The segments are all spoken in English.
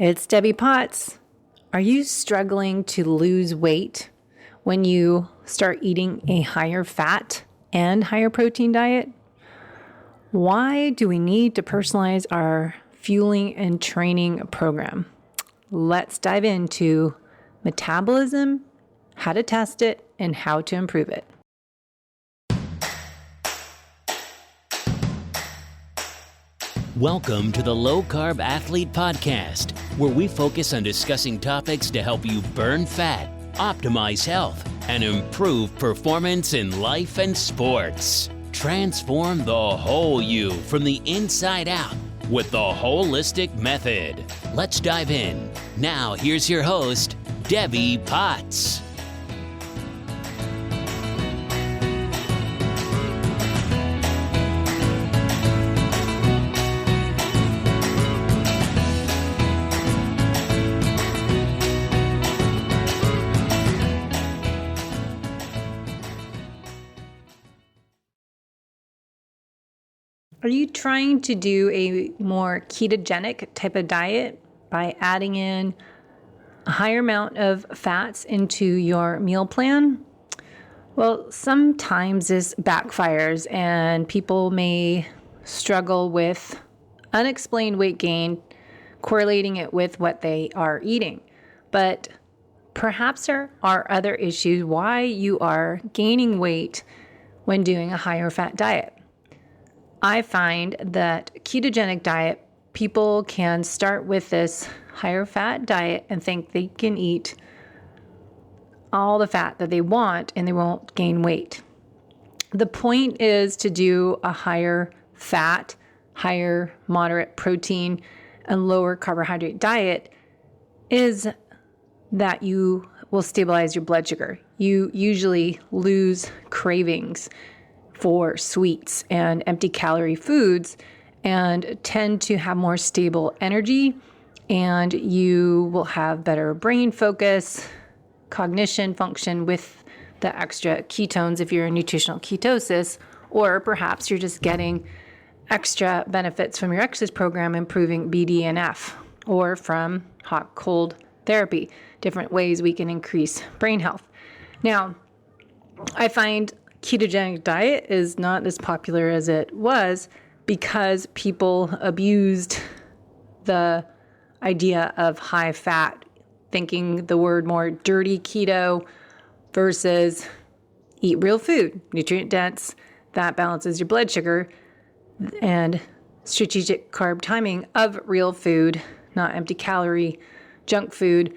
It's Debbie Potts. Are you struggling to lose weight when you start eating a higher fat and higher protein diet? Why do we need to personalize our fueling and training program? Let's dive into metabolism, how to test it, and how to improve it. Welcome to the Low Carb Athlete Podcast, where we focus on discussing topics to help you burn fat, optimize health, and improve performance in life and sports. Transform the whole you from the inside out with the holistic method. Let's dive in. Now, here's your host, Debbie Potts. Are you trying to do a more ketogenic type of diet by adding in a higher amount of fats into your meal plan? Well, sometimes this backfires and people may struggle with unexplained weight gain, correlating it with what they are eating. But perhaps there are other issues why you are gaining weight when doing a higher fat diet. I find that ketogenic diet, people can start with this higher fat diet and think they can eat all the fat that they want and they won't gain weight. The point is to do a higher fat, higher moderate protein, and lower carbohydrate diet is that you will stabilize your blood sugar. You usually lose cravings for sweets and empty calorie foods and tend to have more stable energy, and you will have better brain focus, cognition function with the extra ketones if you're in nutritional ketosis, or perhaps you're just getting extra benefits from your exercise program, improving BDNF, or from hot cold therapy, different ways we can increase brain health. Now, I find ketogenic diet is not as popular as it was because people abused the idea of high fat, thinking the word more dirty keto versus eat real food, nutrient dense, that balances your blood sugar, and strategic carb timing of real food, not empty calorie junk food,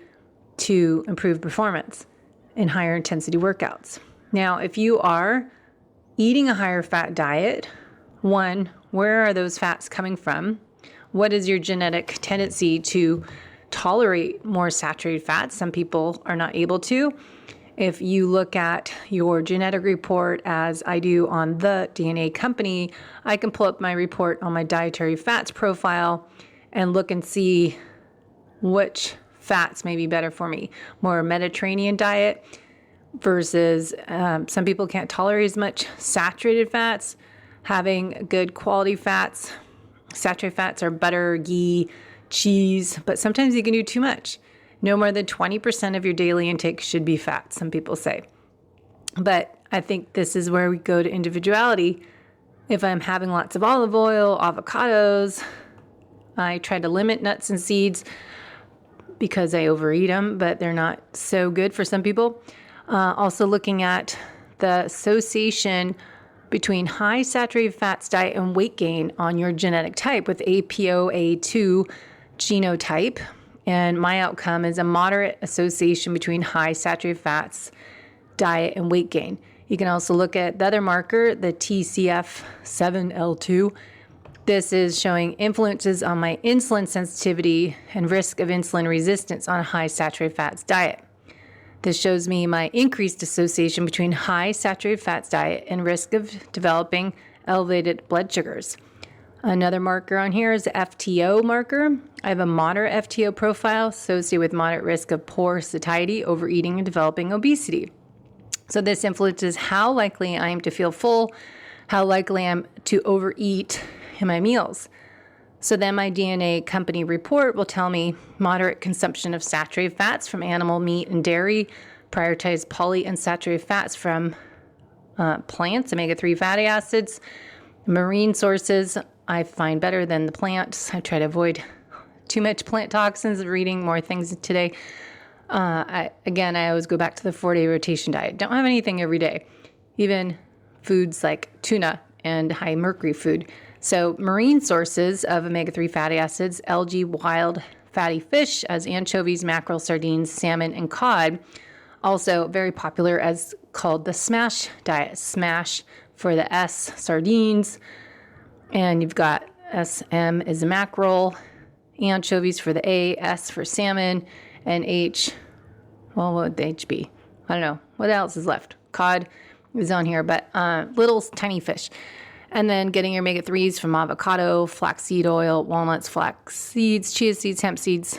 to improve performance in higher intensity workouts. Now, if you are eating a higher fat diet, one, where are those fats coming from? What is your genetic tendency to tolerate more saturated fats? Some people are not able to. If you look at your genetic report, as I do on the DNA company, I can pull up my report on my dietary fats profile and look and see which fats may be better for me. More Mediterranean diet versus some people can't tolerate as much saturated fats. Having good quality fats, saturated fats are butter, ghee, cheese, but sometimes you can do too much. No more than 20% of your daily intake should be fat, some people say. But I think this is where we go to individuality. If I'm having lots of olive oil, avocados, I try to limit nuts and seeds because I overeat them, but they're not so good for some people. Also looking at the association between high saturated fats diet and weight gain on your genetic type with APOA2 genotype. And my outcome is a moderate association between high saturated fats diet and weight gain. You can also look at the other marker, the TCF7L2. This is showing influences on my insulin sensitivity and risk of insulin resistance on a high saturated fats diet. This shows me my increased association between high saturated fats diet and risk of developing elevated blood sugars. Another marker on here is the FTO marker. I have a moderate FTO profile associated with moderate risk of poor satiety, overeating, and developing obesity. So this influences how likely I am to feel full, how likely I am to overeat in my meals. So then my DNA company report will tell me moderate consumption of saturated fats from animal meat and dairy, prioritize polyunsaturated fats from plants, omega-3 fatty acids, marine sources I find better than the plants. I try to avoid too much plant toxins, reading more things today. I always go back to the 4-day rotation diet. Don't have anything every day, even foods like tuna and high mercury food. So marine sources of omega-3 fatty acids, algae, wild fatty fish as anchovies, mackerel, sardines, salmon, and cod. Also very popular as called the SMASH diet. SMASH for the S, sardines. And you've got SM is a mackerel, anchovies for the A, S for salmon, and H, well, what would the H be? I don't know. What else is left? Cod is on here, but little tiny fish. And then getting your omega-3s from avocado, flaxseed oil, walnuts, flax seeds, chia seeds, hemp seeds,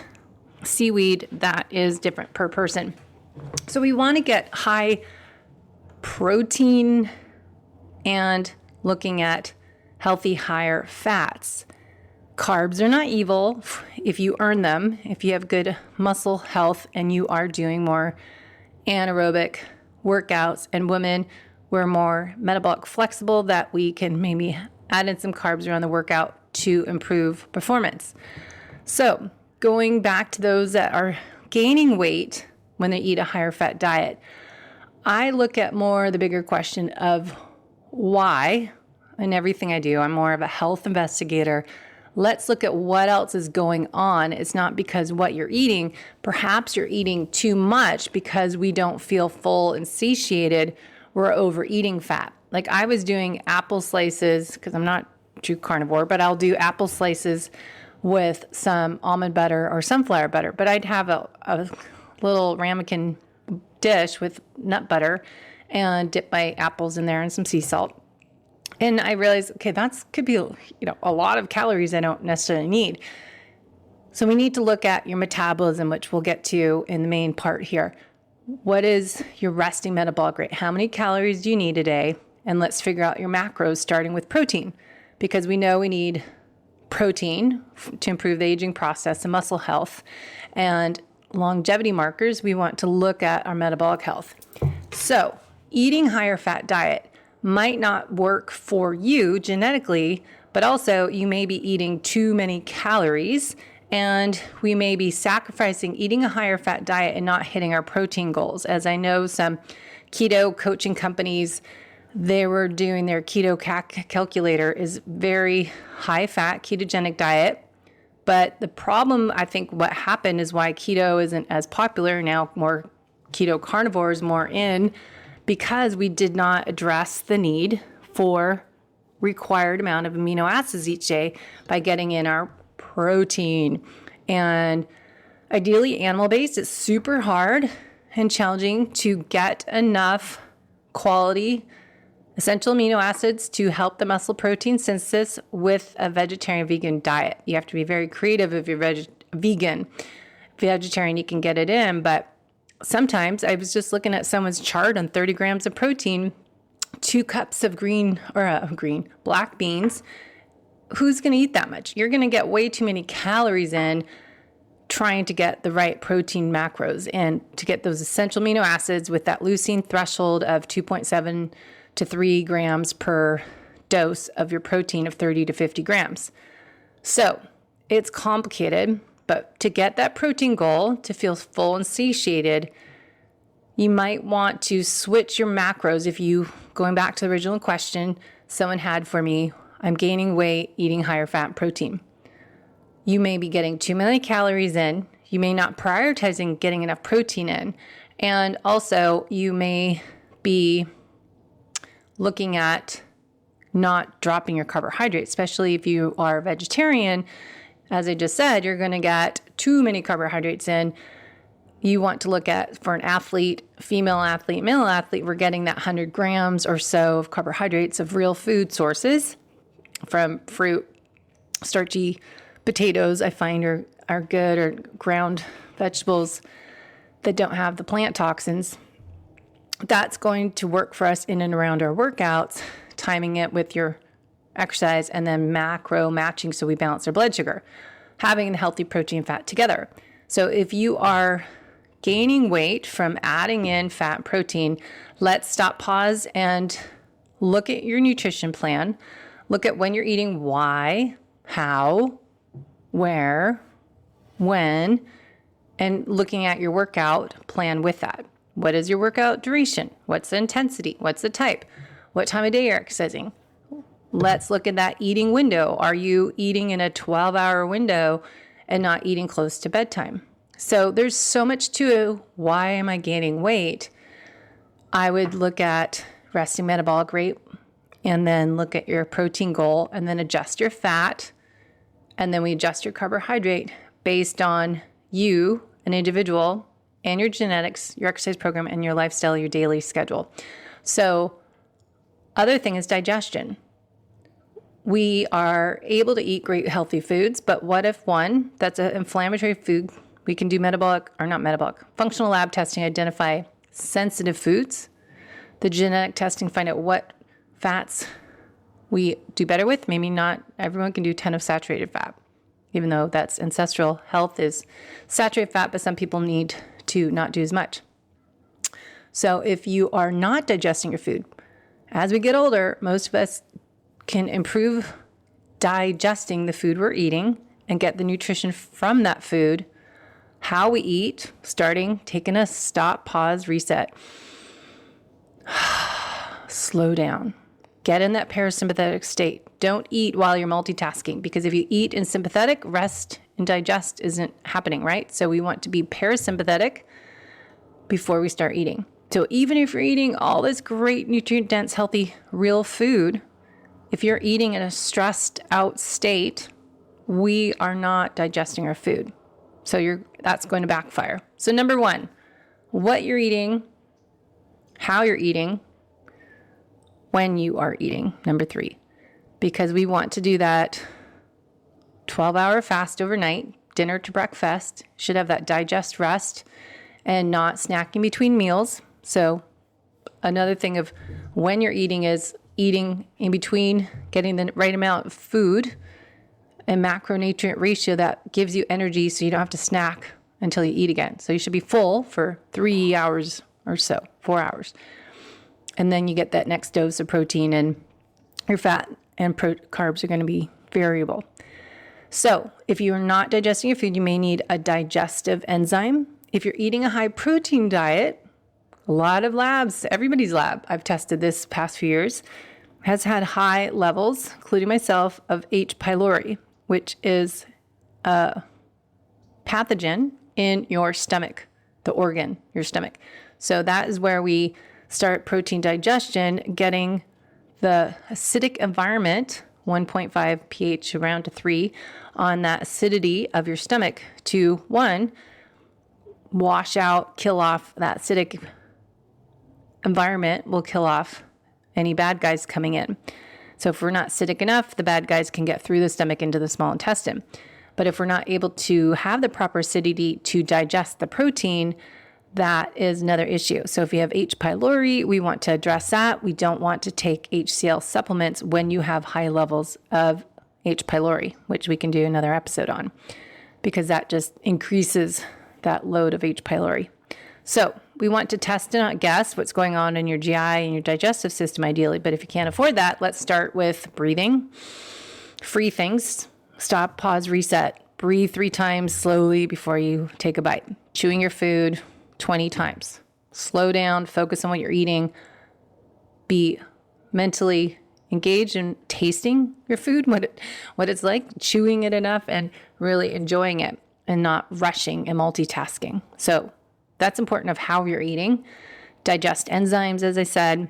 seaweed. That is different per person. So we want to get high protein and looking at healthy, higher fats. Carbs are not evil if you earn them, if you have good muscle health and you are doing more anaerobic workouts. And women, we're more metabolic flexible, that we can maybe add in some carbs around the workout to improve performance. So going back to those that are gaining weight when they eat a higher fat diet, I look at more the bigger question of why in everything I do. I'm more of a health investigator. Let's look at what else is going on. It's not because what you're eating. Perhaps you're eating too much because we don't feel full and satiated. We're overeating fat. Like I was doing apple slices, because I'm not true carnivore, but I'll do apple slices with some almond butter or sunflower butter. But I'd have a little ramekin dish with nut butter and dip my apples in there and some sea salt. And I realized, okay, that could be, a lot of calories I don't necessarily need. So we need to look at your metabolism, which we'll get to in the main part here. What is your resting metabolic rate? How many calories do you need a day? And let's figure out your macros, starting with protein, because we know we need protein to improve the aging process and muscle health. And longevity markers, we want to look at our metabolic health. So eating higher fat diet might not work for you genetically, but also you may be eating too many calories, and we may be sacrificing eating a higher fat diet and not hitting our protein goals. As I know some keto coaching companies, they were doing their keto calculator is very high fat ketogenic diet. But the problem, I think what happened is why keto isn't as popular now, more keto carnivores more in, because we did not address the need for required amount of amino acids each day by getting in our protein. And ideally animal-based, it's super hard and challenging to get enough quality essential amino acids to help the muscle protein synthesis with a vegetarian vegan diet. You have to be very creative if you're vegan. Vegetarian, you can get it in, but sometimes I was just looking at someone's chart on 30 grams of protein, 2 cups of black beans. Who's going to eat that much? You're going to get way too many calories in trying to get the right protein macros and to get those essential amino acids with that leucine threshold of 2.7 to 3 grams per dose of your protein of 30 to 50 grams. So it's complicated, but to get that protein goal, to feel full and satiated, you might want to switch your macros. If you, going back to the original question someone had for me, I'm gaining weight, eating higher fat protein. You may be getting too many calories in. You may not prioritizing getting enough protein in. And also you may be looking at not dropping your carbohydrates, especially if you are a vegetarian. As I just said, you're going to get too many carbohydrates in. You want to look at, for an athlete, female athlete, male athlete, we're getting that 100 grams or so of carbohydrates of real food sources from fruit, starchy potatoes I find are good, or ground vegetables that don't have the plant toxins. That's going to work for us in and around our workouts, timing it with your exercise, and then macro matching so we balance our blood sugar, having the healthy protein and fat together. So if you are gaining weight from adding in fat and protein, let's stop, pause, and look at your nutrition plan. Look at when you're eating, why, how, where, when, and looking at your workout plan with that. What is your workout duration? What's the intensity? What's the type? What time of day you're exercising? Let's look at that eating window. Are you eating in a 12-hour window and not eating close to bedtime? So there's so much to why am I gaining weight? I would look at resting metabolic rate and then look at your protein goal and then adjust your fat. And then we adjust your carbohydrate based on you, an individual, and your genetics, your exercise program, and your lifestyle, your daily schedule. So other thing is digestion. We are able to eat great healthy foods, but what if one that's an inflammatory food, we can do functional lab testing, identify sensitive foods, the genetic testing, find out what fats we do better with. Maybe not everyone can do 10 of saturated fat, even though that's ancestral health is saturated fat, but some people need to not do as much. So if you are not digesting your food, as we get older, most of us can improve digesting the food we're eating and get the nutrition from that food, how we eat, starting, taking a stop, pause, reset, slow down, get in that parasympathetic state. Don't eat while you're multitasking, because if you eat in sympathetic, rest and digest isn't happening, right? So we want to be parasympathetic before we start eating. So even if you're eating all this great nutrient-dense, healthy, real food, if you're eating in a stressed out state, we are not digesting our food. So that's going to backfire. So number one, what you're eating, how you're eating, when you are eating. Number three, because we want to do that 12-hour fast overnight, dinner to breakfast, should have that digest rest and not snacking between meals. So another thing of when you're eating is eating in between, getting the right amount of food and macronutrient ratio that gives you energy so you don't have to snack until you eat again. So you should be full for 3 hours or so, 4 hours. And then you get that next dose of protein, and your fat and carbs are going to be variable. So if you're not digesting your food, you may need a digestive enzyme. If you're eating a high protein diet, a lot of labs, everybody's lab I've tested this past few years, has had high levels, including myself, of H. pylori, which is a pathogen in your stomach, the organ, your stomach. So that is where we start protein digestion, getting the acidic environment, 1.5 pH around to 3, on that acidity of your stomach to 1, wash out, kill off that acidic environment, will kill off any bad guys coming in. So if we're not acidic enough, the bad guys can get through the stomach into the small intestine. But if we're not able to have the proper acidity to digest the protein, that is another issue. So if you have H. pylori, we want to address that. We don't want to take HCl supplements when you have high levels of H. pylori, which we can do another episode on, because that just increases that load of H. pylori. So we want to test and not guess what's going on in your GI and your digestive system ideally. But if you can't afford that, let's start with breathing. Free things. Stop, pause, reset. Breathe 3 times slowly before you take a bite. Chewing your food 20 times. Slow down, focus on what you're eating. Be mentally engaged in tasting your food, what it's like, chewing it enough and really enjoying it and not rushing and multitasking. So that's important of how you're eating. Digest enzymes, as I said.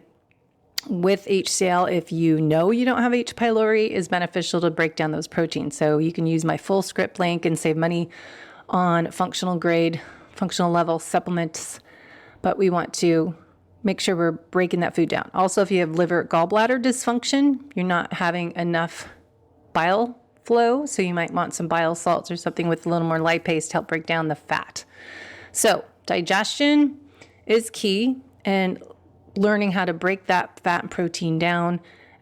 With HCl, if you know you don't have H. pylori, is beneficial to break down those proteins. So you can use my full script link and save money on functional grade, functional level supplements. But we want to make sure we're breaking that food down. Also, if you have liver gallbladder dysfunction, you're not having enough bile flow. So you might want some bile salts or something with a little more lipase to help break down the fat. So digestion is key, and learning how to break that fat and protein down.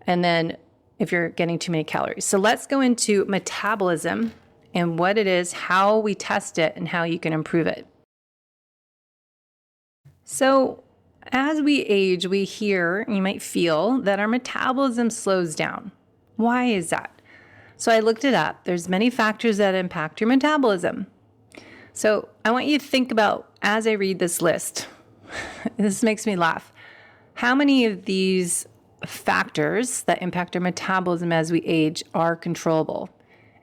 And then if you're getting too many calories. So let's go into metabolism and what it is, how we test it, and how you can improve it. So as we age, we hear, you might feel that our metabolism slows down. Why is that? So I looked it up. There's many factors that impact your metabolism. So I want you to think about, as I read this list, this makes me laugh, how many of these factors that impact our metabolism as we age are controllable?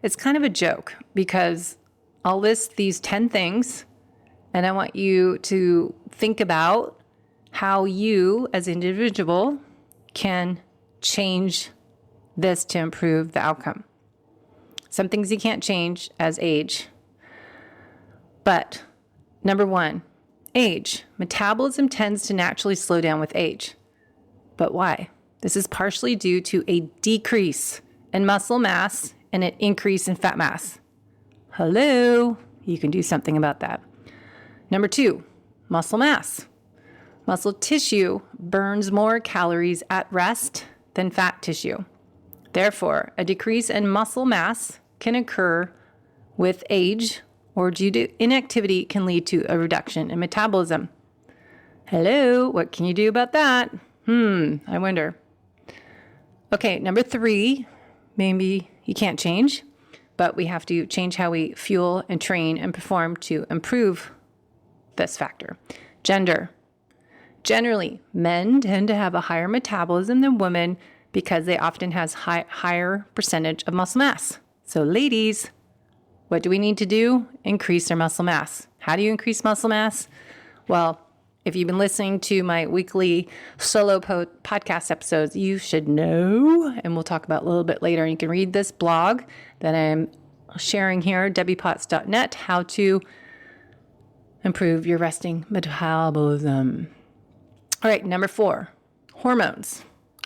It's kind of a joke because I'll list these 10 things and I want you to think about how you as an individual can change this to improve the outcome. Some things you can't change as age. But number one, age. Metabolism tends to naturally slow down with age. But why? This is partially due to a decrease in muscle mass and an increase in fat mass. Hello, you can do something about that. Number two, muscle mass. Muscle tissue burns more calories at rest than fat tissue. Therefore, a decrease in muscle mass can occur with age, or due to inactivity can lead to a reduction in metabolism. Hello, what can you do about that? I wonder. Okay, number three, maybe you can't change, but we have to change how we fuel and train and perform to improve this factor. Gender. Generally, men tend to have a higher metabolism than women because they often have higher percentage of muscle mass. So ladies, what do we need to do? Increase our muscle mass. How do you increase muscle mass? Well, if you've been listening to my weekly solo podcast episodes, you should know, and we'll talk about a little bit later. You can read this blog that I'm sharing here, debbiepotts.net, how to improve your resting metabolism. All right, number four, hormones.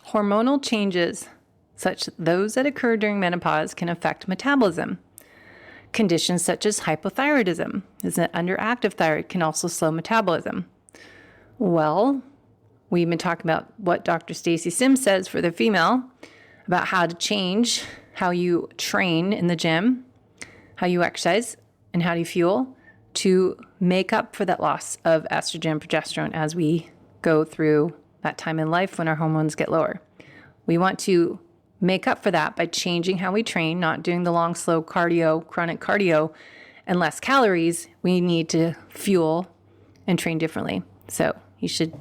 Hormonal changes, such those that occur during menopause, can affect metabolism. Conditions such as hypothyroidism, is an underactive thyroid, can also slow metabolism. Well, we've been talking about what Dr. Stacy Sims says for the female about how to change how you train in the gym, how you exercise, and how you fuel to make up for that loss of estrogen, progesterone as we go through that time in life when our hormones get lower. We want to make up for that by changing how we train, not doing the long, slow cardio, chronic cardio, and less calories. We need to fuel and train differently. So you should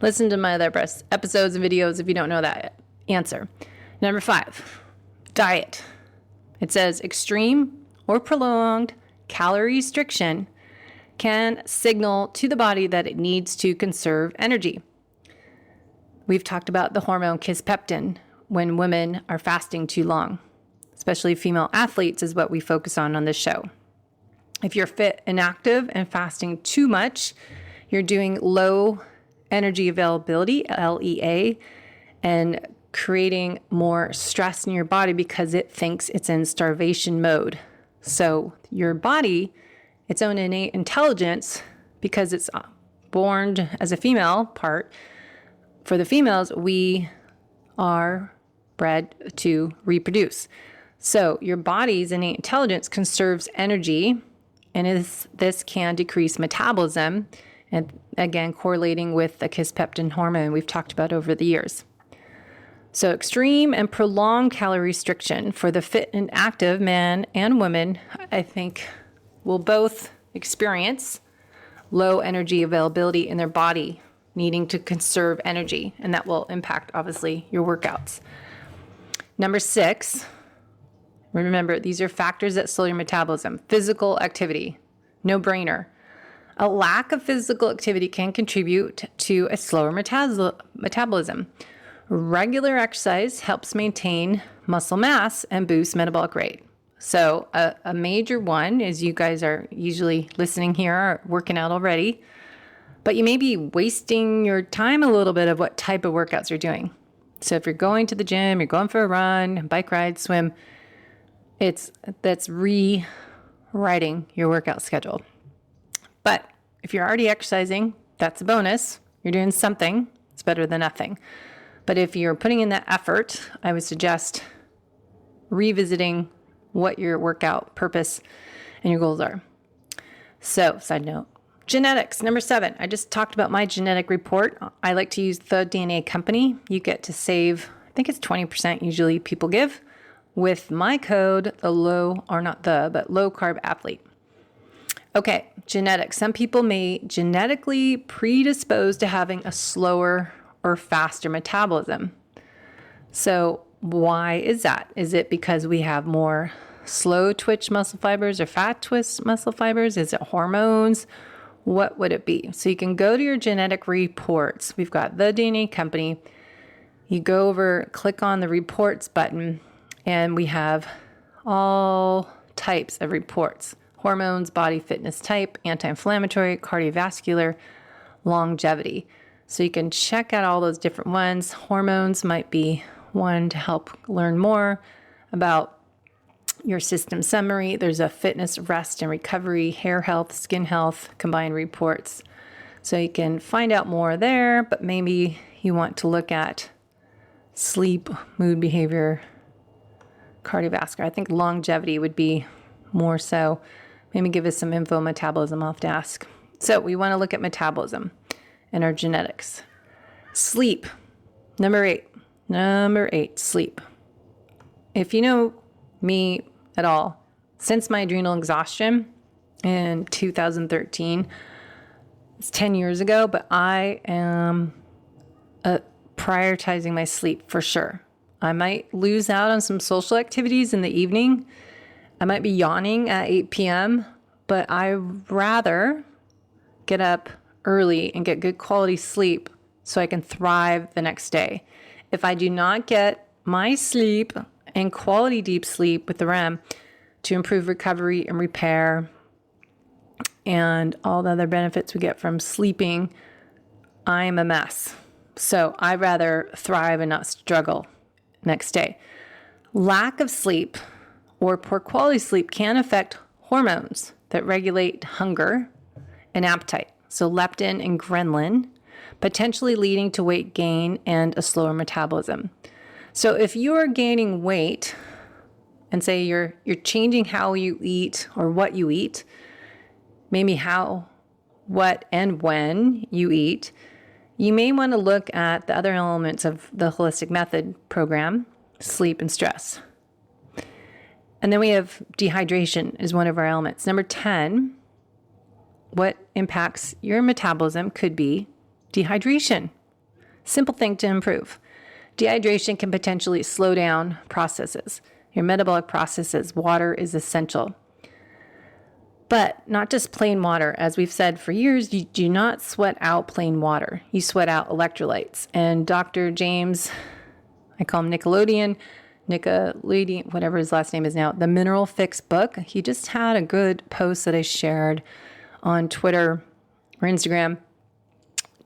listen to my other episodes and videos if you don't know that answer. Number five, diet. It says extreme or prolonged calorie restriction can signal to the body that it needs to conserve energy. We've talked about the hormone kisspeptin when women are fasting too long, especially female athletes is what we focus on this show. If you're fit and active and fasting too much, you're doing low energy availability, LEA, and creating more stress in your body because it thinks it's in starvation mode. So your body, its own innate intelligence, because it's born as a female part, for the females, we are bred to reproduce. So your body's innate intelligence conserves energy, and this can decrease metabolism, and again, correlating with the kisspeptin hormone we've talked about over the years. So extreme and prolonged calorie restriction for the fit and active man and women, I think, will both experience low energy availability in their body, needing to conserve energy, and that will impact, obviously, your workouts. Number six, remember, these are factors that slow your metabolism. Physical activity, no brainer. A lack of physical activity can contribute to a slower metabolism. Regular exercise helps maintain muscle mass and boost metabolic rate. So a major one is you guys are usually listening here, are working out already, but you may be wasting your time a little bit of what type of workouts you're doing. So if you're going to the gym, you're going for a run, bike ride, swim, that's rewriting your workout schedule. But if you're already exercising, that's a bonus. You're doing something. It's better than nothing. But if you're putting in that effort, I would suggest revisiting what your workout purpose and your goals are. So, side note, genetics, number 7. I just talked about my genetic report. I like to use the DNA company. You get to save, I think it's 20% usually people give, with my code, low carb athlete. Okay, genetics. Some people may genetically predispose to having a slower or faster metabolism. So why is that? Is it because we have more slow twitch muscle fibers or fat twitch muscle fibers? Is it hormones? What would it be? So you can go to your genetic reports. We've got the DNA company. You go over, click on the reports button, and we have all types of reports: hormones, body fitness type, anti-inflammatory, cardiovascular, longevity. So you can check out all those different ones. Hormones might be one to help learn more about your system summary. There's a fitness, rest and recovery, hair health, skin health, combined reports. So you can find out more there, but maybe you want to look at sleep, mood, behavior, cardiovascular. I think longevity would be more so. Maybe give us some info, metabolism, I'll have to ask. So we want to look at metabolism and our genetics. Sleep, number 8. Number 8, sleep. If you know me at all, since my adrenal exhaustion in 2013, it's 10 years ago, but I am prioritizing my sleep for sure. I might lose out on some social activities in the evening. I might be yawning at 8 p.m., but I'd rather get up early and get good quality sleep so I can thrive the next day. If I do not get my sleep and quality deep sleep with the REM to improve recovery and repair and all the other benefits we get from sleeping, I'm a mess. So I'd rather thrive and not struggle next day. Lack of sleep or poor quality sleep can affect hormones that regulate hunger and appetite. So leptin and ghrelin, potentially leading to weight gain and a slower metabolism. So if you're gaining weight and say you're changing how you eat or what you eat, maybe how, what, and when you eat, you may want to look at the other elements of the holistic method program, sleep and stress. And then we have dehydration is one of our elements. Number 10, what impacts your metabolism could be dehydration. Simple thing to improve. Dehydration can potentially slow down processes. Your metabolic processes, water is essential. But not just plain water. As we've said for years, you do not sweat out plain water. You sweat out electrolytes. And Dr. James, I call him Nickelodeon, whatever his last name is now, the Mineral Fix book, he just had a good post that I shared on Twitter or Instagram.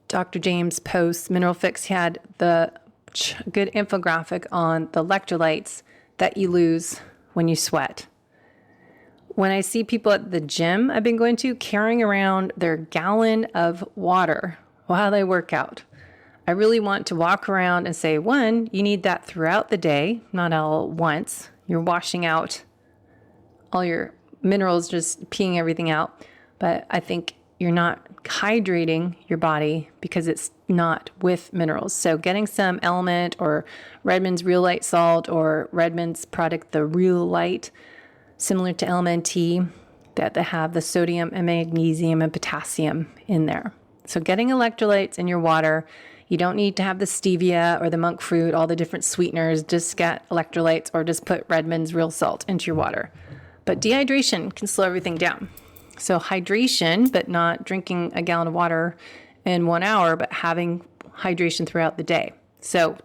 Dr. James posts, Mineral Fix, had the good infographic on the electrolytes that you lose when you sweat. When I see people at the gym I've been going to carrying around their gallon of water while they work out, I really want to walk around and say, one, you need that throughout the day, not all at once. You're washing out all your minerals, just peeing everything out. But I think you're not hydrating your body because it's not with minerals. So getting some Element or Redmond's Real Light Salt or Redmond's product, the Real Light, similar to LMNT, that they have the sodium and magnesium and potassium in there. So getting electrolytes in your water, you don't need to have the stevia or the monk fruit, all the different sweeteners. Just get electrolytes or just put Redmond's Real Salt into your water. But dehydration can slow everything down. So hydration, but not drinking a gallon of water in 1 hour, but having hydration throughout the day. So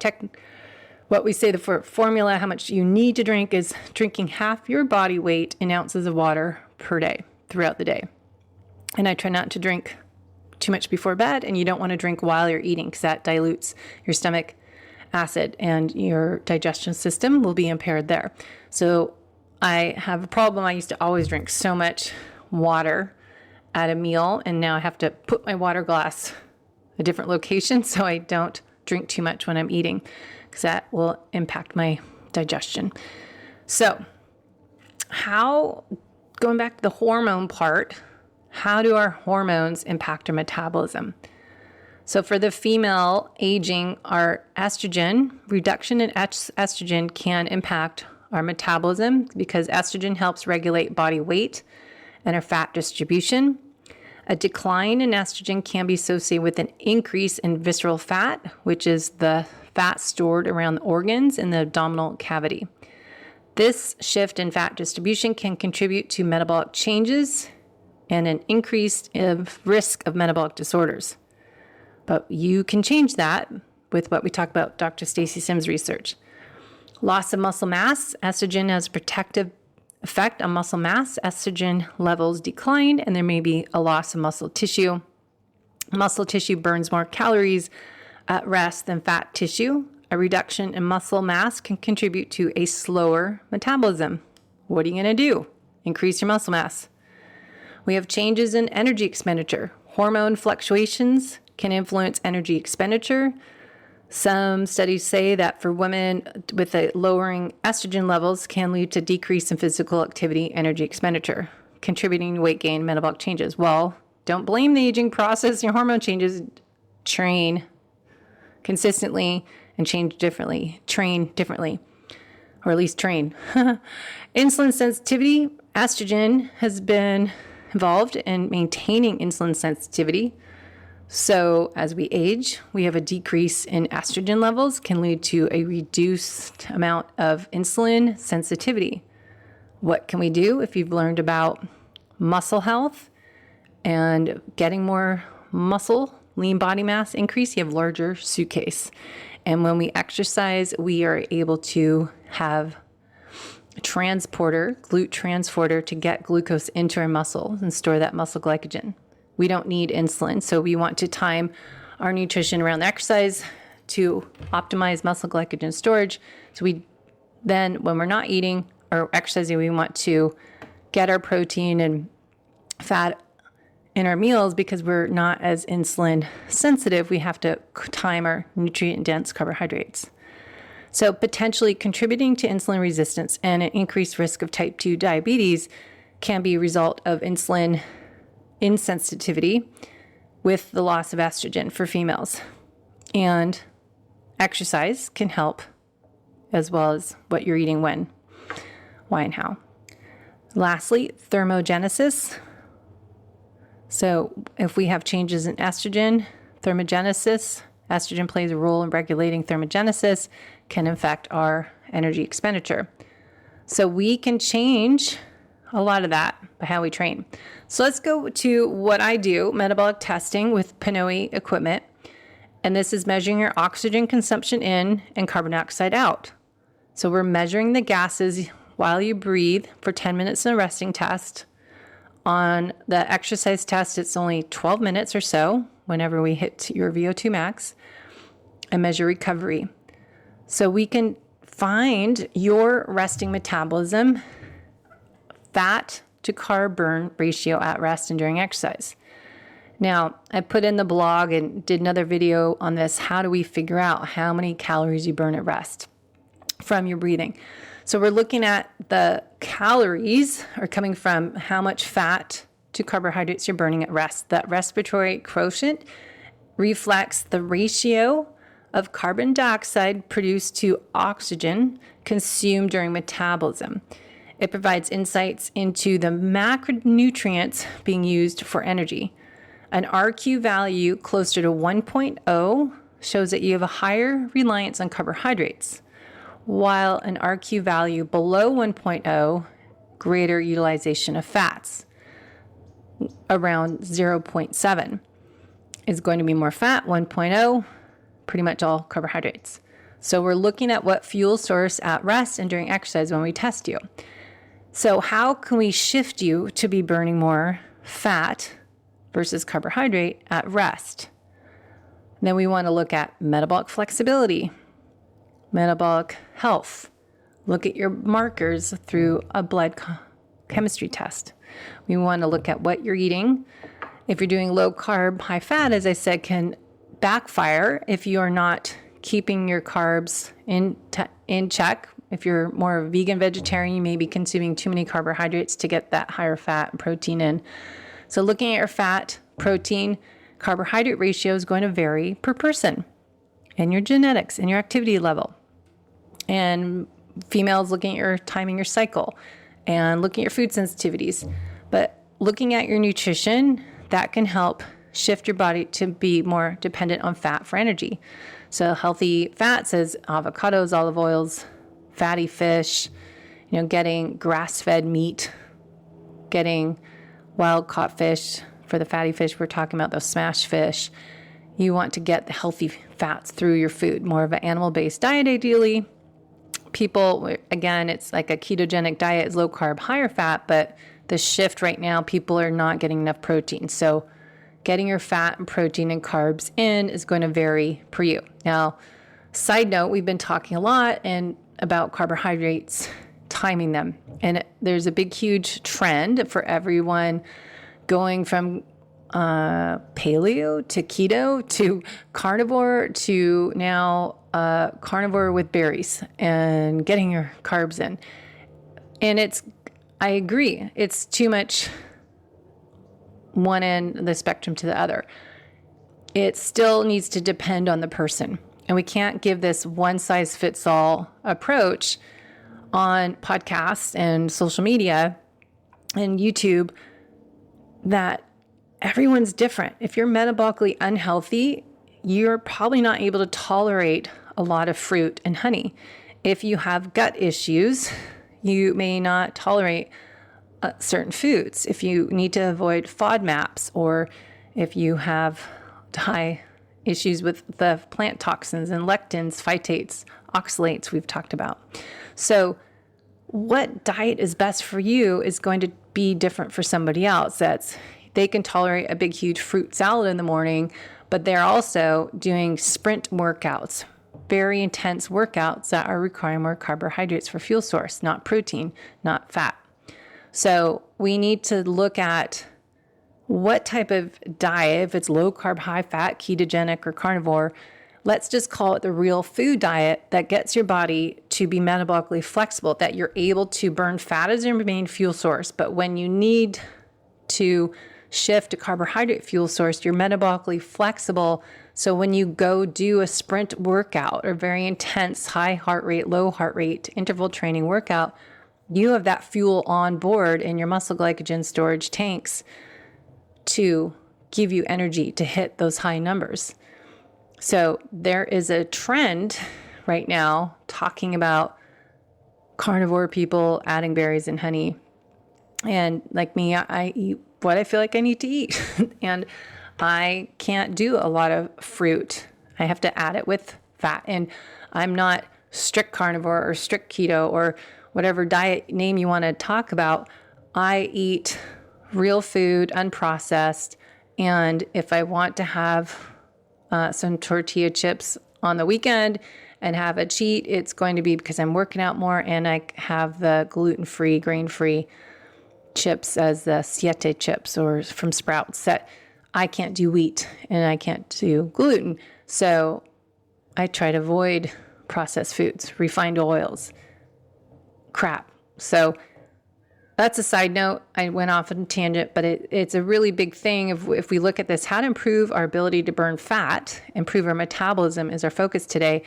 what we say the formula, how much you need to drink, is drinking half your body weight in ounces of water per day throughout the day. And I try not to drink too much before bed, and you don't want to drink while you're eating because that dilutes your stomach acid and your digestion system will be impaired there. So I have a problem. I used to always drink so much water at a meal, and now I have to put my water glass a different location so I don't drink too much when I'm eating because that will impact my digestion. So going back to the hormone part, how do our hormones impact our metabolism? So for the female aging, our reduction in estrogen can impact our metabolism because estrogen helps regulate body weight and our fat distribution. A decline in estrogen can be associated with an increase in visceral fat, which is the fat stored around the organs in the abdominal cavity. This shift in fat distribution can contribute to metabolic changes and an increase in risk of metabolic disorders. But you can change that with what we talked about, Dr. Stacy Sims' research. Loss of muscle mass. Estrogen has a protective effect on muscle mass. Estrogen levels decline, and there may be a loss of muscle tissue. Muscle tissue burns more calories at rest than fat tissue. A reduction in muscle mass can contribute to a slower metabolism. What are you going to do? Increase your muscle mass. We have changes in energy expenditure. Hormone fluctuations can influence energy expenditure. Some studies say that for women with a lowering estrogen levels can lead to decrease in physical activity, energy expenditure, contributing to weight gain, metabolic changes. Well, don't blame the aging process, your hormone changes. Train consistently and change differently. Train differently, or at least train. Insulin sensitivity. Estrogen has been involved in maintaining insulin sensitivity. So as we age, we have a decrease in estrogen levels can lead to a reduced amount of insulin sensitivity. What can we do if you've learned about muscle health and getting more muscle, lean body mass increase? You have larger suitcase. And when we exercise, we are able to have GLUT transporter to get glucose into our muscles and store that muscle glycogen. We don't need insulin, so we want to time our nutrition around the exercise to optimize muscle glycogen storage. So when we're not eating or exercising, we want to get our protein and fat in our meals because we're not as insulin sensitive. We have to time our nutrient-dense carbohydrates. So potentially contributing to insulin resistance and an increased risk of type 2 diabetes can be a result of insulin insensitivity with the loss of estrogen for females. And exercise can help, as well as what you're eating when, why, and how. Lastly, thermogenesis. So if we have changes in estrogen, estrogen plays a role in regulating thermogenesis, can affect our energy expenditure. So we can change a lot of that by how we train. So let's go to what I do, metabolic testing with Pinoe equipment. And this is measuring your oxygen consumption in and carbon dioxide out. So we're measuring the gases while you breathe for 10 minutes in a resting test. On the exercise test, it's only 12 minutes or so whenever we hit your VO2 max and measure recovery. So we can find your resting metabolism, fat to carb burn ratio at rest and during exercise. Now, I put in the blog and did another video on this. How do we figure out how many calories you burn at rest from your breathing? So we're looking at the calories are coming from how much fat to carbohydrates you're burning at rest. That respiratory quotient reflects the ratio of carbon dioxide produced to oxygen consumed during metabolism. It provides insights into the macronutrients being used for energy. An RQ value closer to 1.0 shows that you have a higher reliance on carbohydrates, while an RQ value below 1.0, greater utilization of fats. Around 0.7 is going to be more fat, 1.0, pretty much all carbohydrates. So we're looking at what fuel source at rest and during exercise when we test you. So how can we shift you to be burning more fat versus carbohydrate at rest? Then we want to look at metabolic flexibility, metabolic health. Look at your markers through a blood chemistry test. We want to look at what you're eating. If you're doing low carb, high fat, as I said, can backfire if you are not keeping your carbs in check If you're more vegan, vegetarian, you may be consuming too many carbohydrates to get that higher fat and protein in. So looking at your fat, protein, carbohydrate ratio is going to vary per person and your genetics and your activity level. And females looking at your timing, your cycle, and looking at your food sensitivities. But looking at your nutrition, that can help shift your body to be more dependent on fat for energy. So healthy fats is avocados, olive oils, fatty fish, getting grass-fed meat, getting wild-caught fish. For the fatty fish, we're talking about those smashed fish. You want to get the healthy fats through your food, more of an animal-based diet ideally. People, again, it's like a ketogenic diet is low carb, higher fat, but the shift right now, people are not getting enough protein. So getting your fat and protein and carbs in is going to vary per you. Now, side note, we've been talking a lot about carbohydrates, timing them. And there's a big, huge trend for everyone going from paleo to keto to carnivore to now carnivore with berries and getting your carbs in. And I agree, it's too much one end of the spectrum to the other. It still needs to depend on the person. And we can't give this one size fits all approach on podcasts and social media and YouTube that everyone's different. If you're metabolically unhealthy, you're probably not able to tolerate a lot of fruit and honey. If you have gut issues, you may not tolerate certain foods. If you need to avoid FODMAPs, or if you have high issues with the plant toxins and lectins, phytates, oxalates we've talked about. So what diet is best for you is going to be different for somebody else. They can tolerate a big, huge fruit salad in the morning, but they're also doing sprint workouts, very intense workouts that are requiring more carbohydrates for fuel source, not protein, not fat. So we need to look at what type of diet, if it's low carb, high fat, ketogenic, or carnivore. Let's just call it the real food diet that gets your body to be metabolically flexible, that you're able to burn fat as your main fuel source. But when you need to shift to carbohydrate fuel source, you're metabolically flexible. So when you go do a sprint workout or very intense high heart rate, low heart rate interval training workout, you have that fuel on board in your muscle glycogen storage tanks to give you energy to hit those high numbers. So there is a trend right now talking about carnivore people adding berries and honey. And like me, I eat what I feel like I need to eat. And I can't do a lot of fruit. I have to add it with fat. And I'm not strict carnivore or strict keto or whatever diet name you want to talk about. I eat real food, unprocessed. And if I want to have some tortilla chips on the weekend and have a cheat, it's going to be because I'm working out more and I have the gluten-free, grain-free chips as the siete chips or from Sprouts that I can't do wheat and I can't do gluten. So I try to avoid processed foods, refined oils, crap. So that's a side note. I went off on a tangent, but it's a really big thing. If we look at this, how to improve our ability to burn fat, improve our metabolism is our focus today.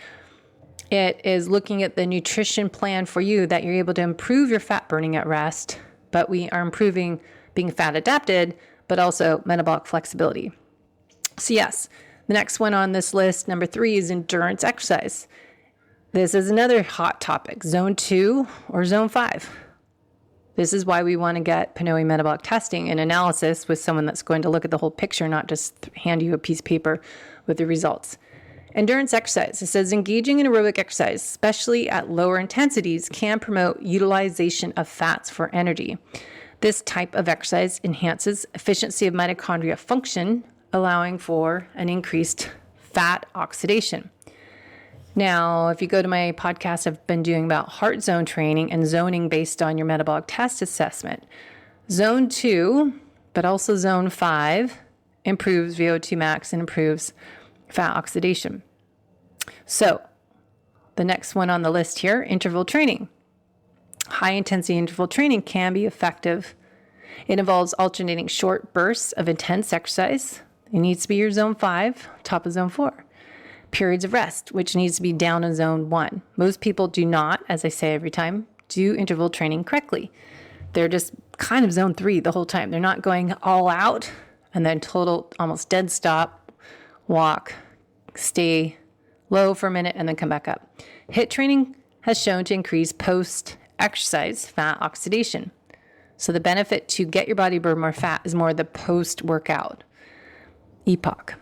It is looking at the nutrition plan for you that you're able to improve your fat burning at rest, but we are improving being fat adapted, but also metabolic flexibility. So yes, the next one on this list, number 3, is endurance exercise. This is another hot topic, zone 2 or zone 5. This is why we want to get PNOE metabolic testing and analysis with someone that's going to look at the whole picture, not just hand you a piece of paper with the results. Endurance exercise. It says engaging in aerobic exercise, especially at lower intensities, can promote utilization of fats for energy. This type of exercise enhances efficiency of mitochondria function, allowing for an increased fat oxidation. Now, if you go to my podcast, I've been doing about heart zone training and zoning based on your metabolic test assessment. Zone 2, but also zone 5, improves VO2 max and improves fat oxidation. So the next one on the list here, interval training. High intensity interval training can be effective. It involves alternating short bursts of intense exercise. It needs to be your zone 5, top of zone 4. Periods of rest, which needs to be down in zone 1. Most people do not, as I say every time, do interval training correctly. They're just kind of zone 3 the whole time. They're not going all out and then total, almost dead stop, walk, stay low for a minute, and then come back up. HIIT training has shown to increase post-exercise fat oxidation. So the benefit to get your body burn more fat is more the post-workout epoch.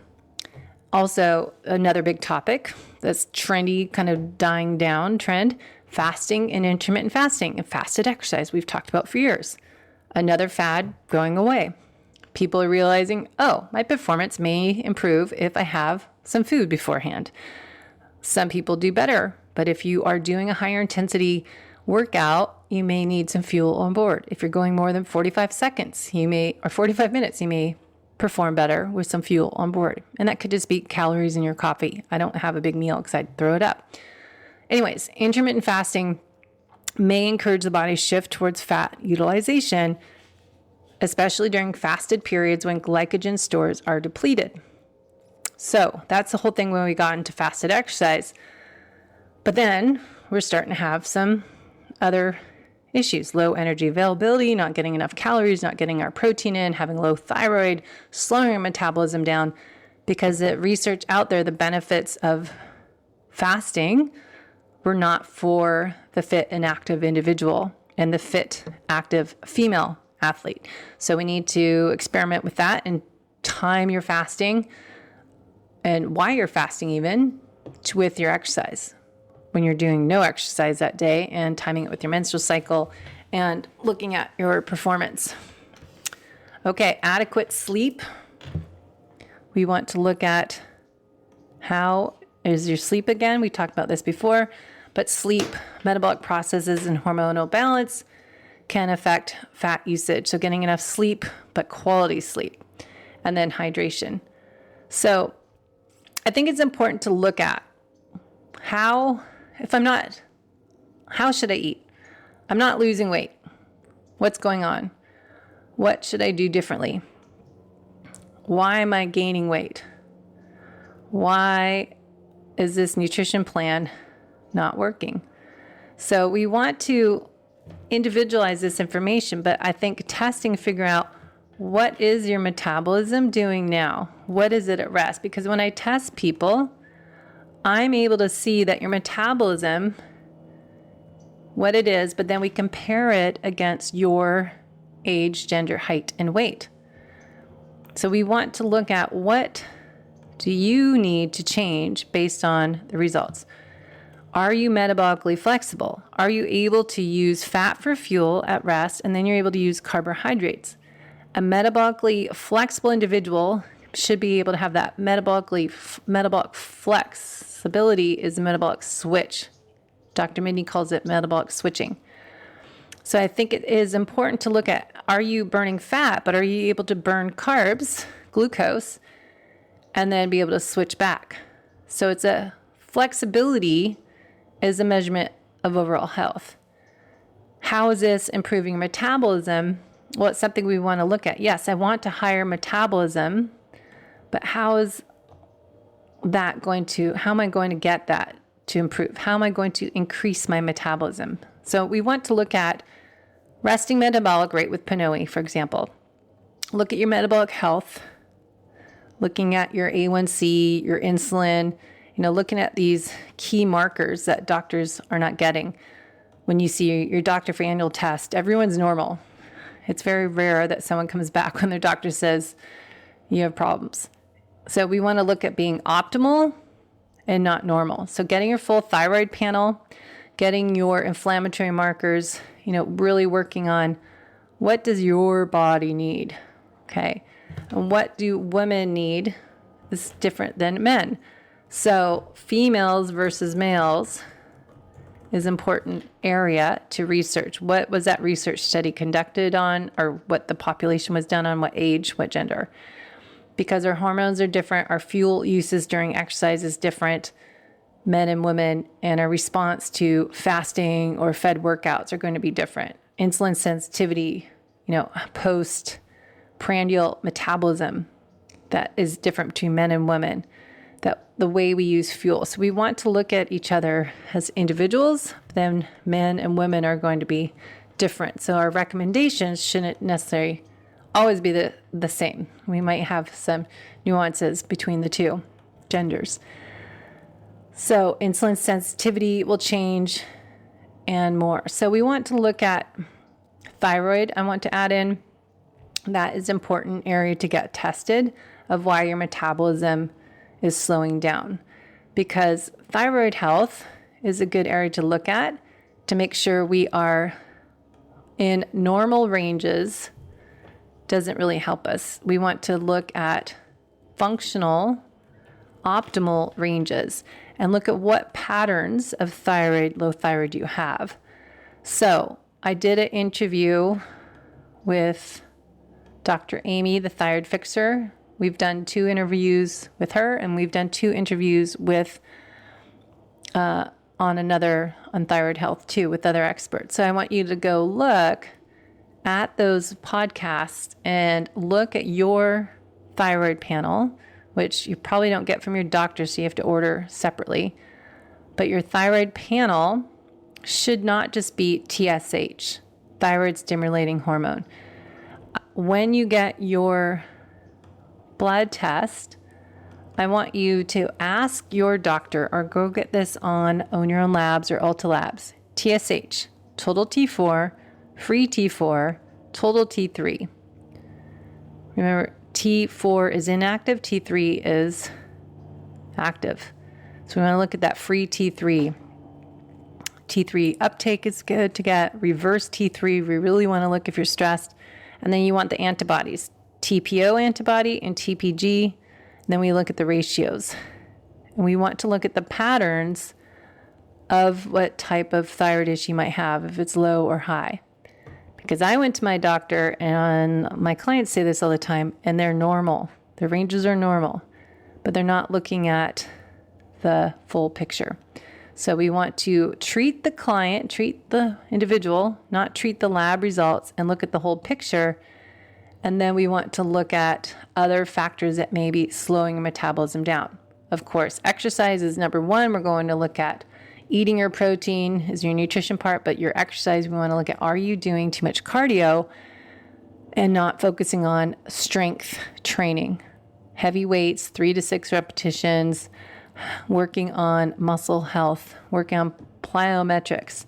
Also, another big topic that's trendy, kind of dying down trend, fasting and intermittent fasting and fasted exercise we've talked about for years. Another fad going away. People are realizing, oh, my performance may improve if I have some food beforehand. Some people do better, but if you are doing a higher intensity workout, you may need some fuel on board. If you're going more than 45 seconds, or 45 minutes, you may perform better with some fuel on board. And that could just be calories in your coffee. I don't have a big meal because I'd throw it up. Anyways, intermittent fasting may encourage the body's shift towards fat utilization, especially during fasted periods when glycogen stores are depleted. So that's the whole thing when we got into fasted exercise. But then we're starting to have some other issues: low energy availability, not getting enough calories, not getting our protein in, having low thyroid, slowing our metabolism down, because the research out there, the benefits of fasting were not for the fit and active individual and the fit, active female athlete. So we need to experiment with that and time your fasting and why you're fasting even with your exercise. When you're doing no exercise that day, and timing it with your menstrual cycle and looking at your performance. Okay, adequate sleep. We want to look at how is your sleep again. We talked about this before, but sleep, metabolic processes, and hormonal balance can affect fat usage. So getting enough sleep, but quality sleep, and then hydration. So I think it's important to look at how should I eat? I'm not losing weight. What's going on? What should I do differently? Why am I gaining weight? Why is this nutrition plan not working? So we want to individualize this information, but I think testing, figure out what is your metabolism doing now? What is it at rest? Because when I test people, I'm able to see that your metabolism, what it is, but then we compare it against your age, gender, height, and weight. So we want to look at what do you need to change based on the results. Are you metabolically flexible? Are you able to use fat for fuel at rest, and then you're able to use carbohydrates? A metabolically flexible individual should be able to have that metabolic flexibility is a metabolic switch. Dr. Mindy calls it metabolic switching. So I think it is important to look at, are you burning fat, but are you able to burn carbs, glucose, and then be able to switch back? So it's a flexibility is a measurement of overall health. How is this improving metabolism? Well, it's something we want to look at. Yes, I want to higher metabolism, but how am I going to get that to improve? How am I going to increase my metabolism? So we want to look at resting metabolic rate with PNOE, for example. Look at your metabolic health, looking at your A1C, your insulin, looking at these key markers that doctors are not getting. When you see your doctor for annual test, everyone's normal. It's very rare that someone comes back when their doctor says you have problems. So we want to look at being optimal and not normal. So getting your full thyroid panel, getting your inflammatory markers, really working on what does your body need, okay? And what do women need is different than men. So females versus males is an important area to research. What was that research study conducted on, or what the population was done on, what age, what gender? Because our hormones are different, our fuel uses during exercise is different. men and women, and our response to fasting or fed workouts are going to be different. Insulin sensitivity, postprandial metabolism, that is different between men and women, that the way we use fuel. So we want to look at each other as individuals, then men and women are going to be different. So our recommendations shouldn't necessarily always be the same. We might have some nuances between the two genders. So insulin sensitivity will change and more. So we want to look at thyroid. I want to add in that is an important area to get tested of why your metabolism is slowing down, because thyroid health is a good area to look at to make sure we are in normal ranges. Doesn't really help us. We want to look at functional, optimal ranges and look at what patterns of thyroid, low thyroid you have. So I did an interview with Dr. Amy, the thyroid fixer. We've done 2 interviews with her, and we've done 2 interviews with on thyroid health too, with other experts. So I want you to go look at those podcasts and look at your thyroid panel, which you probably don't get from your doctor, so you have to order separately. But your thyroid panel should not just be TSH, thyroid stimulating hormone. When you get your blood test, I want you to ask your doctor, or go get this on Own Your Own Labs or Ulta Labs. TSH, total T4, free T4, total T3. Remember, T4 is inactive, T3 is active. So we want to look at that free T3. T3 uptake is good to get. Reverse T3, we really want to look if you're stressed. And then you want the antibodies, TPO antibody and TPG. Then we look at the ratios. And we want to look at the patterns of what type of thyroid issue you might have, if it's low or high. Because I went to my doctor, and my clients say this all the time, and they're normal. Their ranges are normal, but they're not looking at the full picture. So we want to treat the client, treat the individual, not treat the lab results, and look at the whole picture. And then we want to look at other factors that may be slowing metabolism down. Of course, exercise is number one. We're going to look at eating your protein is your nutrition part, but your exercise, we want to look at, are you doing too much cardio and not focusing on strength training? Heavy weights, 3 to 6 repetitions, working on muscle health, working on plyometrics,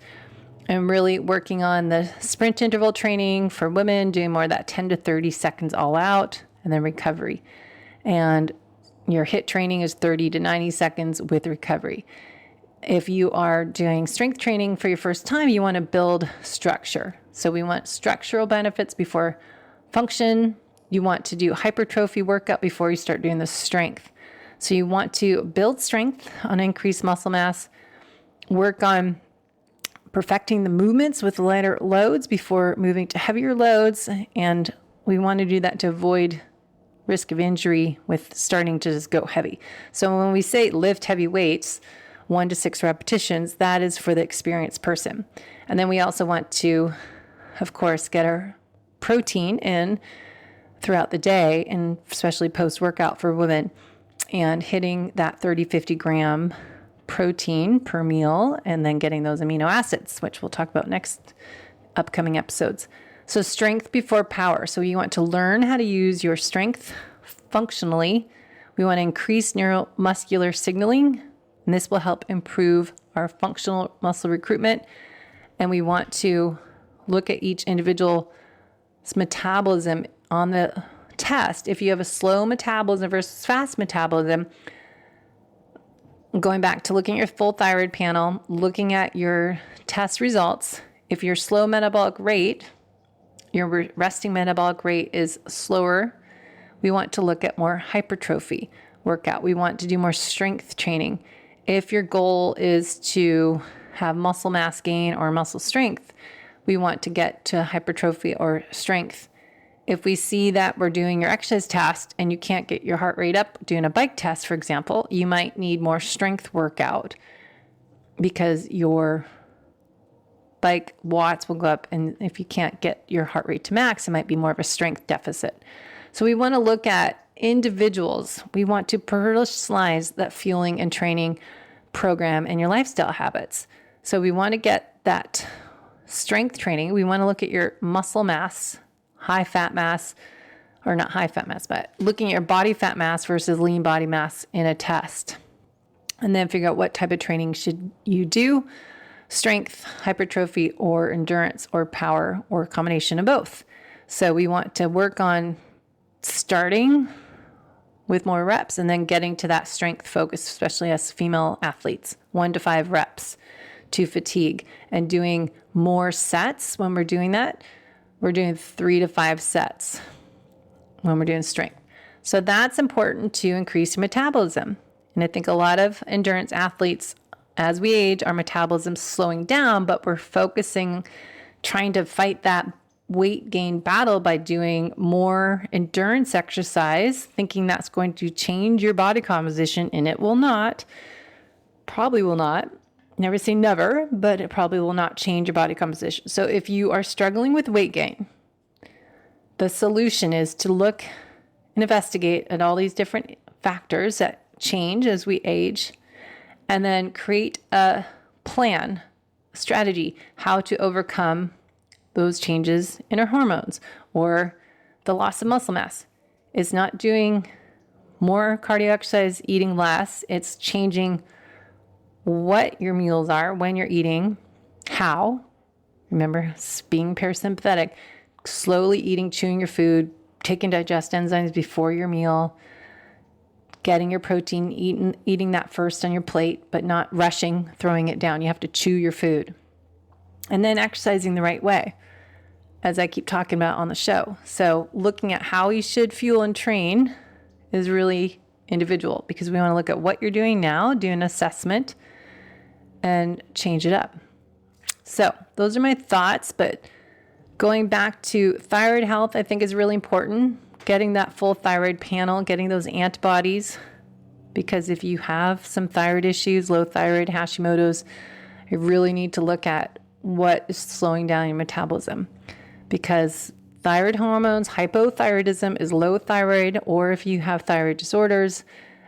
and really working on the sprint interval training for women, doing more of that 10 to 30 seconds all out, and then recovery. And your HIIT training is 30 to 90 seconds with recovery. If you are doing strength training for your first time, you want to build structure. So we want structural benefits before function. You want to do hypertrophy workout before you start doing the strength. So you want to build strength on increased muscle mass, work on perfecting the movements with lighter loads before moving to heavier loads. And we want to do that to avoid risk of injury with starting to just go heavy. So when we say lift heavy weights, 1 to 6 repetitions, that is for the experienced person. And then we also want to, of course, get our protein in throughout the day, and especially post-workout for women, and hitting that 30, 50 gram protein per meal, and then getting those amino acids, which we'll talk about next upcoming episodes. So strength before power. So you want to learn how to use your strength functionally. We want to increase neuromuscular signaling, and this will help improve our functional muscle recruitment. And we want to look at each individual's metabolism on the test. If you have a slow metabolism versus fast metabolism, going back to looking at your full thyroid panel, looking at your test results, if your slow metabolic rate, your resting metabolic rate is slower, we want to look at more hypertrophy workout. We want to do more strength training. If your goal is to have muscle mass gain or muscle strength, we want to get to hypertrophy or strength. if we see that we're doing your exercise test and you can't get your heart rate up doing a bike test, for example, you might need more strength workout because your bike watts will go up. And if you can't get your heart rate to max, it might be more of a strength deficit. So we want to look at individuals. We want to personalize that fueling and training program and your lifestyle habits. So we want to get that strength training. We want to look at your muscle mass, high fat mass, or not high fat mass, but looking at your body fat mass versus lean body mass in a test. And then figure out what type of training should you do, strength, hypertrophy, or endurance, or power, or a combination of both. So we want to work on starting with more reps and then getting to that strength focus, especially as female athletes, 1 to 5 reps to fatigue, and doing more sets. When we're doing that, we're doing 3 to 5 sets when we're doing strength. So that's important to increase your metabolism. And I think a lot of endurance athletes, as we age, our metabolism's slowing down, but we're focusing, trying to fight that weight gain battle by doing more endurance exercise, thinking that's going to change your body composition, and it will not. Probably will not. Never say never, but it probably will not change your body composition. So if you are struggling with weight gain, the solution is to look and investigate at all these different factors that change as we age, and then create a plan, strategy, how to overcome those changes in our hormones or the loss of muscle mass. It's not doing more cardio exercise, eating less. It's changing what your meals are, when you're eating, how. Remember, being parasympathetic, slowly eating, chewing your food, taking digest enzymes before your meal, getting your protein, eating that first on your plate, but not rushing, throwing it down. You have to chew your food. And then exercising the right way, as I keep talking about on the show. So looking at how you should fuel and train is really individual, because we want to look at what you're doing now, do an assessment, and change it up. So those are my thoughts, but going back to thyroid health, I think is really important. Getting that full thyroid panel, getting those antibodies, because if you have some thyroid issues, low thyroid, Hashimoto's, you really need to look at what is slowing down your metabolism, because thyroid hormones, hypothyroidism is low thyroid, or if you have thyroid disorders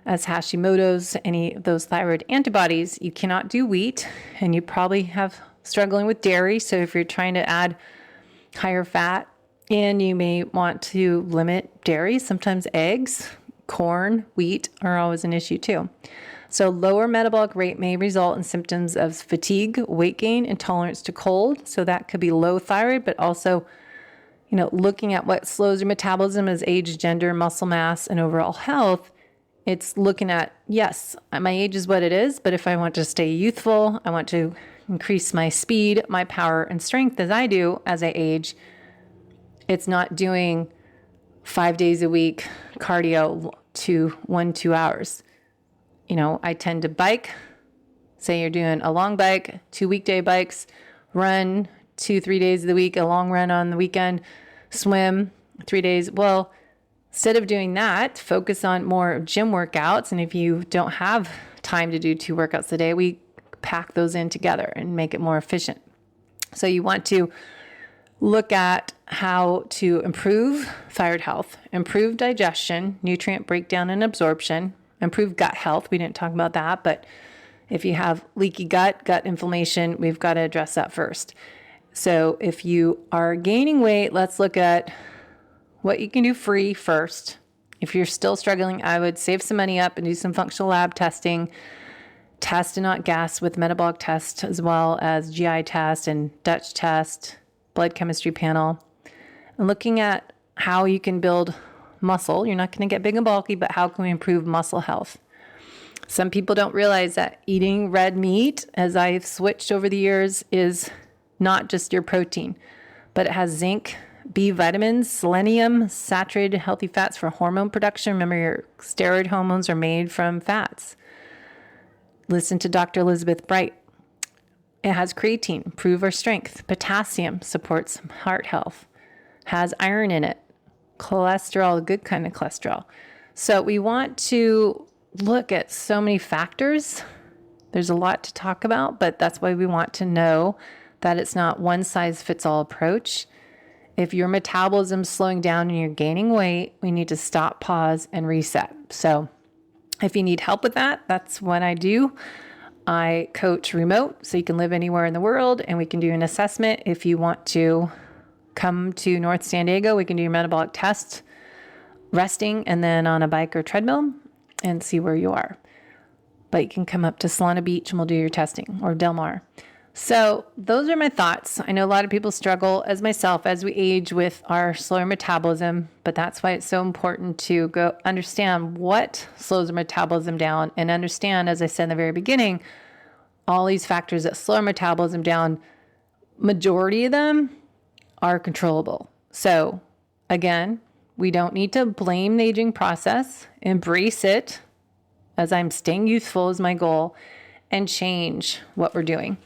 as Hashimoto's, any of those thyroid antibodies, you cannot do wheat, and you probably have struggling with dairy. So if you're trying to add higher fat in, you may want to limit dairy. Sometimes eggs, corn, wheat are always an issue too. So lower metabolic rate may result in symptoms of fatigue, weight gain, intolerance to cold. So that could be low thyroid, but also, looking at what slows your metabolism as age, gender, muscle mass, and overall health. It's looking at, yes, my age is what it is, but if I want to stay youthful, I want to increase my speed, my power, and strength as I do as I age. It's not doing 5 days a week cardio to 2 hours. I tend to bike. Say you're doing a long bike, 2 weekday bikes, run 2-3 days of the week, a long run on the weekend, swim 3 days. Well, instead of doing that, focus on more gym workouts. And if you don't have time to do 2 workouts a day, we pack those in together and make it more efficient. So you want to look at how to improve thyroid health, improve digestion, nutrient breakdown and absorption, improve gut health. We didn't talk about that, but if you have leaky gut inflammation, we've got to address that first. So if you are gaining weight, let's look at what you can do free first. If you're still struggling, I would save some money up and do some functional lab testing, test and not gas with metabolic test, as well as GI test and Dutch test, blood chemistry panel, and looking at how you can build muscle. You're not going to get big and bulky, but how can we improve muscle health? Some people don't realize that eating red meat, as I've switched over the years, is not just your protein, but it has zinc, B vitamins, selenium, saturated healthy fats for hormone production. Remember, your steroid hormones are made from fats. Listen to Dr. Elizabeth Bright. It has creatine, improve our strength. Potassium supports heart health. Has iron in it. cholesterol, the good kind of cholesterol. So we want to look at so many factors. There's a lot to talk about, but that's why we want to know that it's not one size fits all approach. If your metabolism's slowing down and you're gaining weight, we need to stop, pause, and reset. So if you need help with that, that's what I do. I coach remote, so you can live anywhere in the world, and we can do an assessment. If you want to come to North San Diego, we can do your metabolic test, resting, and then on a bike or treadmill, and see where you are. But you can come up to Solana Beach and we'll do your testing, or Del Mar. So those are my thoughts. I know a lot of people struggle, as myself, as we age with our slower metabolism, but that's why it's so important to go understand what slows our metabolism down and understand, as I said in the very beginning, all these factors that slow our metabolism down, majority of them are controllable. So again, we don't need to blame the aging process, embrace it, as I'm staying youthful is my goal, and change what we're doing.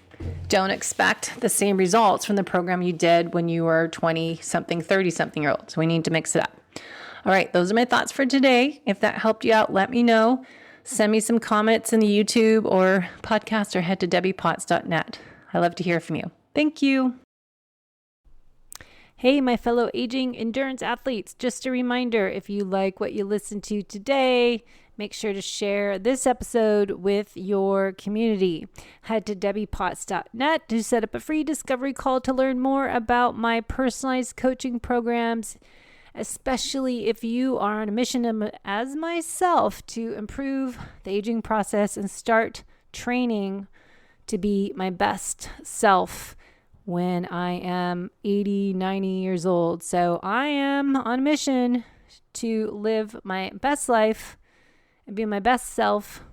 Don't expect the same results from the program you did when you were 20-something, 30-something-year-old. So we need to mix it up. All right, those are my thoughts for today. If that helped you out, let me know. Send me some comments in the YouTube or podcast, or head to debbiepotts.net. I love to hear from you. Thank you. Hey, my fellow aging endurance athletes, just a reminder, if you like what you listened to today, make sure to share this episode with your community. Head to debbiepotts.net to set up a free discovery call to learn more about my personalized coaching programs, especially if you are on a mission as myself to improve the aging process and start training to be my best self when I am 80, 90 years old. So I am on a mission to live my best life and be my best self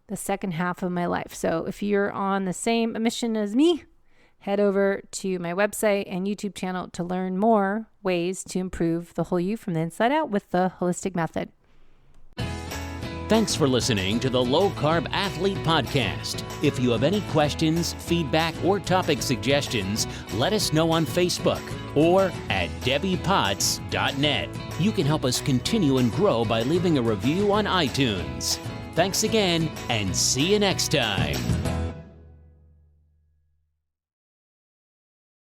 the second half of my life. So if you're on the same mission as me, head over to my website and YouTube channel to learn more ways to improve the whole you from the inside out with the holistic method. Thanks for listening to the Low Carb Athlete Podcast. If you have any questions, feedback, or topic suggestions, let us know on Facebook or at debbiepotts.net. You can help us continue and grow by leaving a review on iTunes. Thanks again, and see you next time.